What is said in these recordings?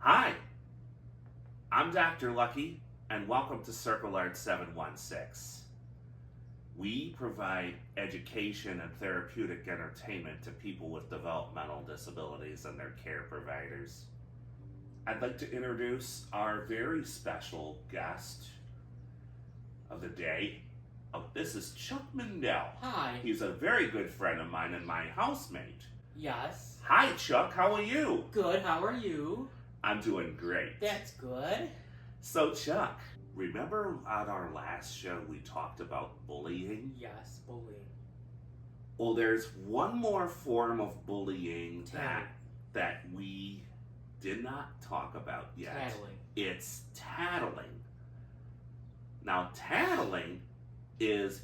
Hi, I'm Dr. Lucky, and welcome to Circle Art 716. We provide education and therapeutic entertainment to people with developmental disabilities and their care providers. I'd like to introduce our very special guest of the day. This is Chuck Mandel. Hi. He's a very good friend of mine and my housemate. Yes. Hi, Chuck. How are you? Good. How are you? I'm doing great. That's good. So, Chuck, remember on our last show we talked about bullying? Yes, bullying. Well, there's one more form of bullying Tattling. that we did not talk about yet. Tattling. It's tattling. Now, tattling is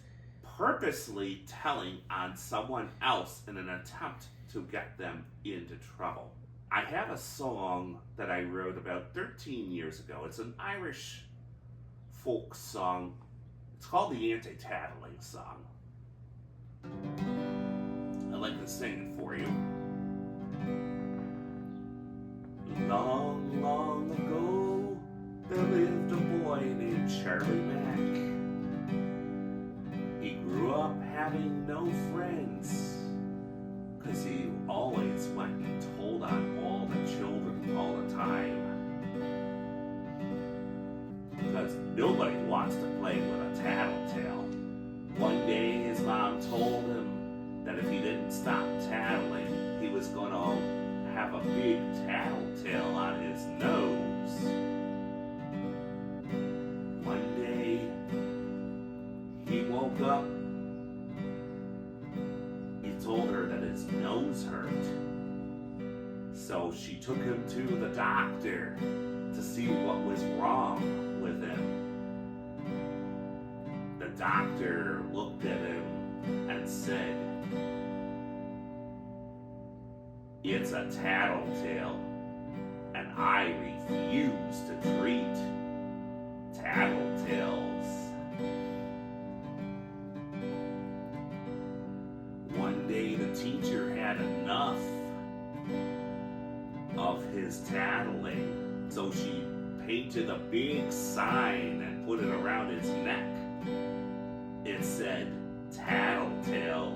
purposely telling on someone else in an attempt to get them into trouble. I have a song that I wrote about 13 years ago. It's an Irish folk song. It's called the Anti-Tattling Song. I'd like to sing it for you. Long, long ago, there lived a boy named Charlie Mack. He grew up having no friends, 'cause he always went and told on all the children all the time. Because nobody wants to play with a tattletale. One day his mom told him that if he didn't stop tattling, he was going to have a big tattletale on his nose. One day he woke up. He told her that his nose hurt. So she took him to the doctor to see what was wrong with him. The doctor looked at him and said, "It's a tattletale, and I refuse to treat tattletales." One day the teacher had enough of his tattling, so she painted a big sign and put it around his neck. It said, "Tattletale."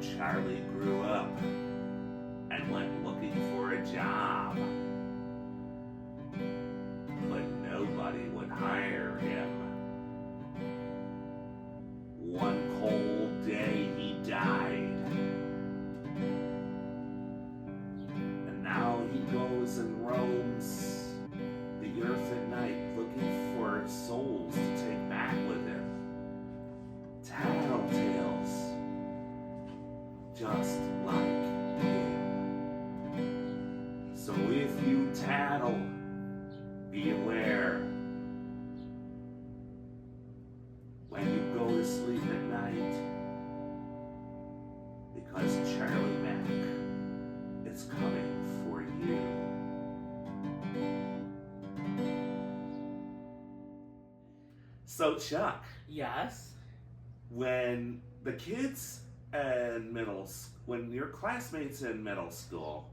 Charlie grew up and went looking for a job, but nobody would hire him. One cold day he died, and now he goes and roams the earth at night looking for souls to take back with him. Tattletales, just like him. So if you tattle, be aware. When you go to sleep at night, because Charlie Mack is coming for you. So, Chuck, Yes. when the kids in when your classmates in middle school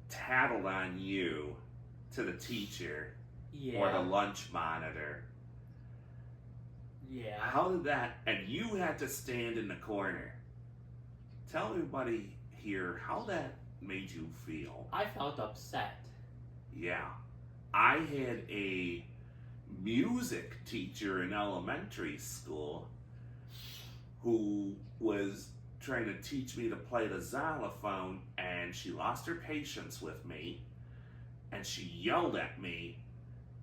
tattled on you to the teacher Yeah. or the lunch monitor, Yeah. how did that, and you had to stand in the corner. Tell everybody here how that made you feel. I felt upset. Yeah. I had a music teacher in elementary school who was trying to teach me to play the xylophone, and she lost her patience with me, and she yelled at me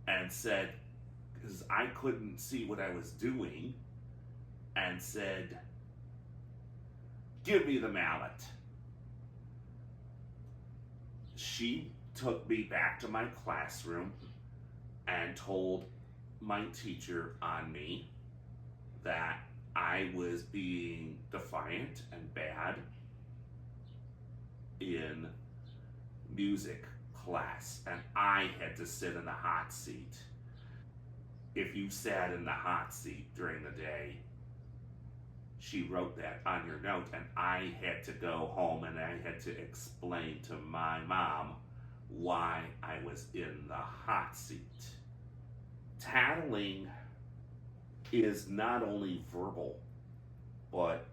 and said, because I couldn't see what I was doing, and said, "Give me the mallet." She took me back to my classroom and told my teacher on me that I was being defiant and bad in music class, and I had to sit in the hot seat. If you sat in the hot seat during the day, she wrote that on your note, and I had to go home and I had to explain to my mom why I was in the hot seat. Tattling is not only verbal, but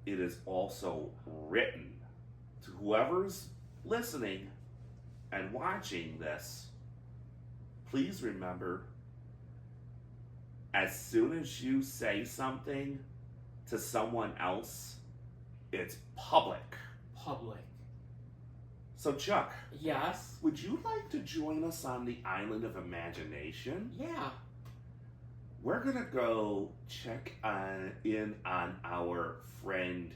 it is also written. To whoever's listening and watching this, please remember, as soon as you say something to someone else, it's public. Public. So Chuck, Yes. would you like to join us on the island of imagination? Yeah. We're gonna go check in on our friend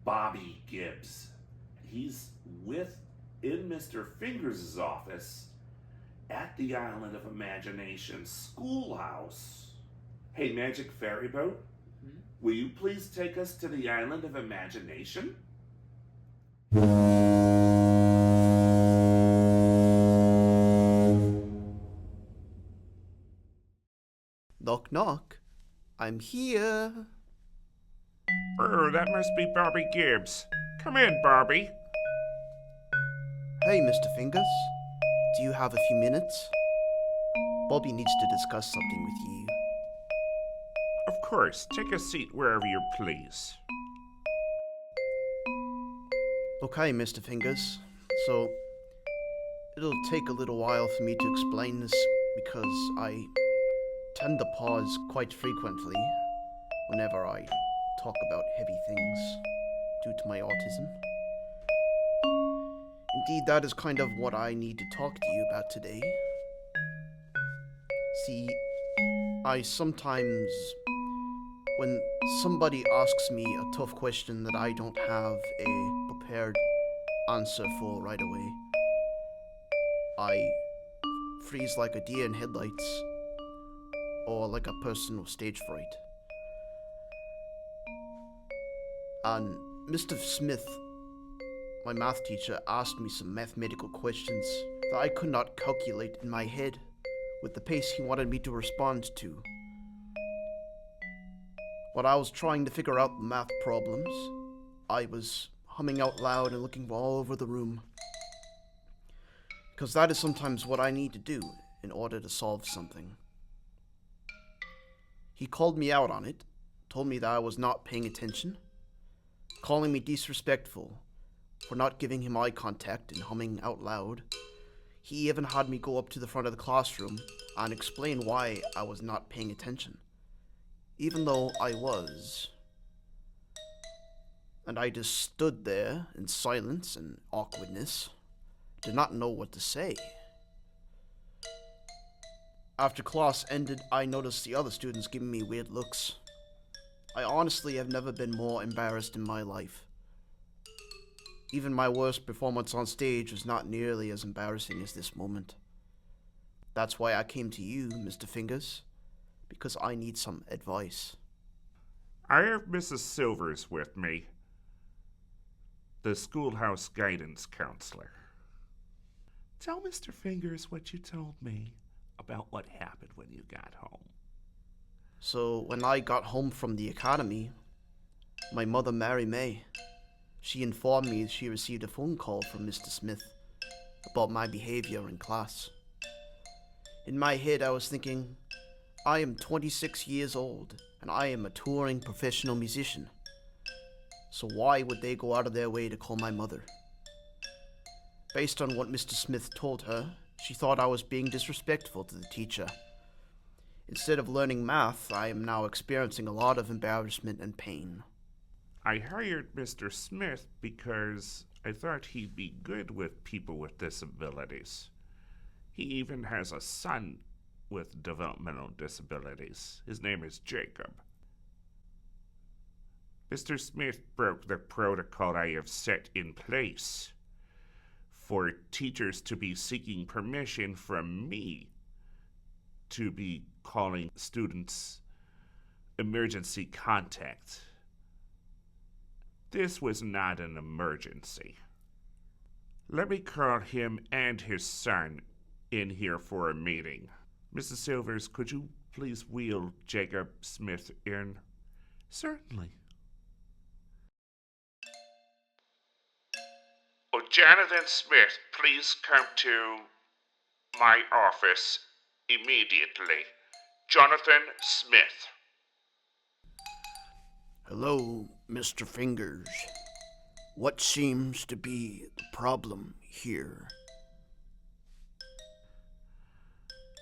Bobby Gibbs. He's in Mr. Fingers' office at the Island of Imagination Schoolhouse. Hey, Magic Ferry Boat, will you please take us to the Island of Imagination? Knock, knock. I'm here. Oh, that must be Bobby Gibbs. Come in, Bobby. Hey, Mr. Fingers. Do you have a few minutes? Bobby needs to discuss something with you. Of course, take a seat wherever you please. Okay, Mr. Fingers. So, it'll take a little while for me to explain this because I tend to pause quite frequently whenever I talk about heavy things due to my autism. Indeed, that is kind of what I need to talk to you about today. See, I sometimes, when somebody asks me a tough question that I don't have a prepared answer for right away, I freeze like a deer in headlights, or like a person with stage fright. And Mr. Smith, my math teacher, asked me some mathematical questions that I could not calculate in my head with the pace he wanted me to respond to. While I was trying to figure out the math problems, I was humming out loud and looking all over the room. Because that is sometimes what I need to do in order to solve something. He called me out on it, told me that I was not paying attention, calling me disrespectful for not giving him eye contact and humming out loud. He even had me go up to the front of the classroom and explain why I was not paying attention, even though I was. And I just stood there in silence and awkwardness, did not know what to say. After class ended, I noticed the other students giving me weird looks. I honestly have never been more embarrassed in my life. Even my worst performance on stage was not nearly as embarrassing as this moment. That's why I came to you, Mr. Fingers, because I need some advice. I have Mrs. Silvers with me, the schoolhouse guidance counselor. Tell Mr. Fingers what you told me about what happened when you got home. So when I got home from the academy, my mother, Mary May, she informed me she received a phone call from Mr. Smith about my behavior in class. In my head, I was thinking, I am 26 years old and I am a touring professional musician. So why would they go out of their way to call my mother? Based on what Mr. Smith told her, she thought I was being disrespectful to the teacher. Instead of learning math, I am now experiencing a lot of embarrassment and pain. I hired Mr. Smith because I thought he'd be good with people with disabilities. He even has a son with developmental disabilities. His name is Jacob. Mr. Smith broke the protocol I have set in place for teachers to be seeking permission from me to be calling students emergency contact. This was not an emergency. Let me call him and his son in here for a meeting. Mrs. Silvers, could you please wheel Jacob Smith in? Certainly. Oh, Jonathan Smith, please come to my office immediately. Jonathan Smith. Hello, Mr. Fingers. What seems to be the problem here?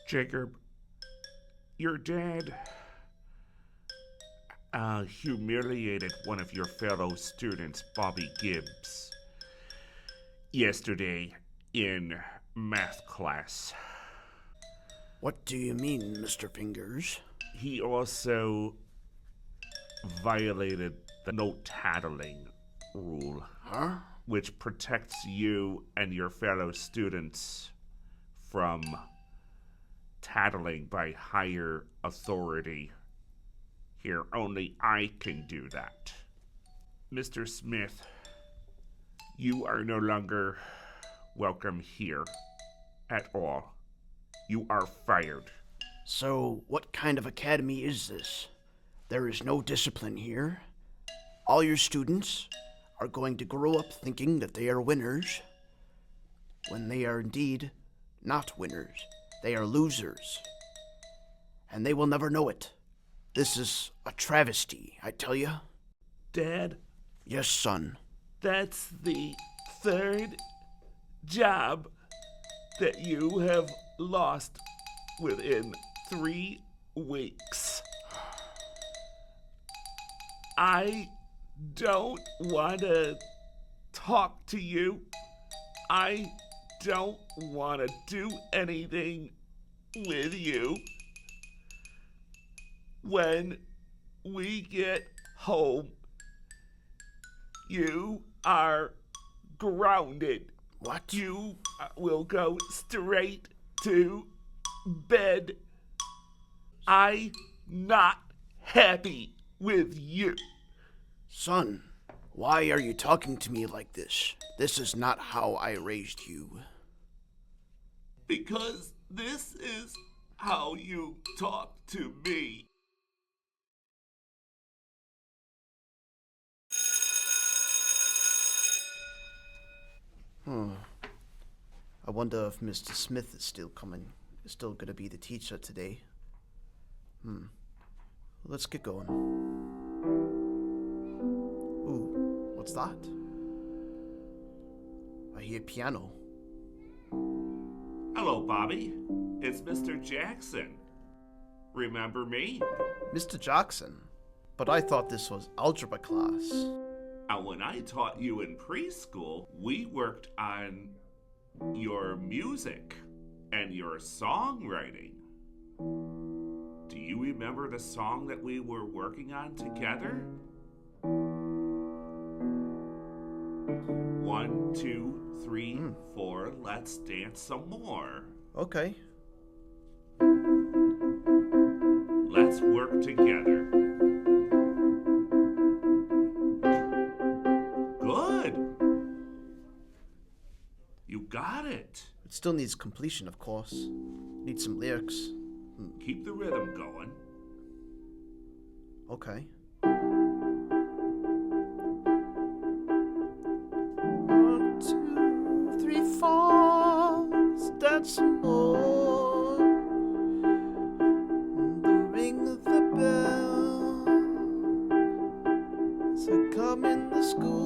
Jacob, your dad humiliated one of your fellow students, Bobby Gibbs, yesterday in math class. What do you mean, Mr. Fingers? He also violated the no tattling rule, Huh? which protects you and your fellow students from tattling by higher authority. Here, only I can do that. Mr. Smith, you are no longer welcome here at all. You are fired. So, what kind of academy is this? There is no discipline here. All your students are going to grow up thinking that they are winners, when they are indeed not winners. They are losers. And they will never know it. This is a travesty, I tell you. Dad, Yes, son. that's the third job that you have lost within 3 weeks. I don't want to talk to you. I don't want to do anything with you. When we get home, you are grounded. What? You will go straight to bed. I'm not happy with you. Son, why are you talking to me like this? This is not how I raised you. Because this is how you talk to me. I wonder if Mr. Smith is still coming. Is still gonna be the teacher today. Let's get going. Ooh, what's that? I hear piano. Hello, Bobby. It's Mr. Jackson. Remember me? Mr. Jackson? But I thought this was algebra class. And when I taught you in preschool, we worked on your music and your songwriting. Do you remember the song that we were working on together? 1, 2, 3, 4, let's dance some more. Okay. Let's work together. Good. You got it. It still needs completion, of course. Needs some lyrics. Keep the rhythm going. Okay. 1, 2, 3, 4. Let's dance some more. The ring of the bell as I come in the school.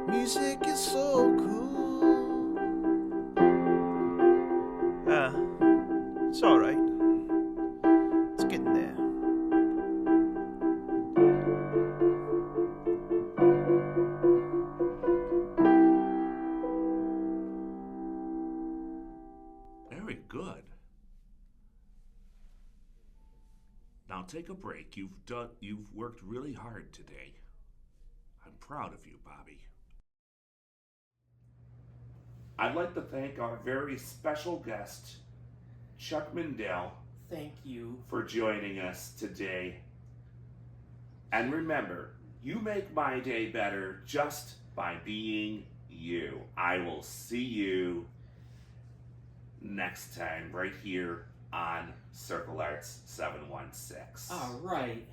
Music is so cool. It's alright. It's getting there. Very good. Now take a break. You've worked really hard today. I'm proud of you, Bobby. I'd like to thank our very special guest, Chuck Mandel, Thank you. for joining us today. And remember, you make my day better just by being you. I will see you next time right here on Circle Arts 716. All right.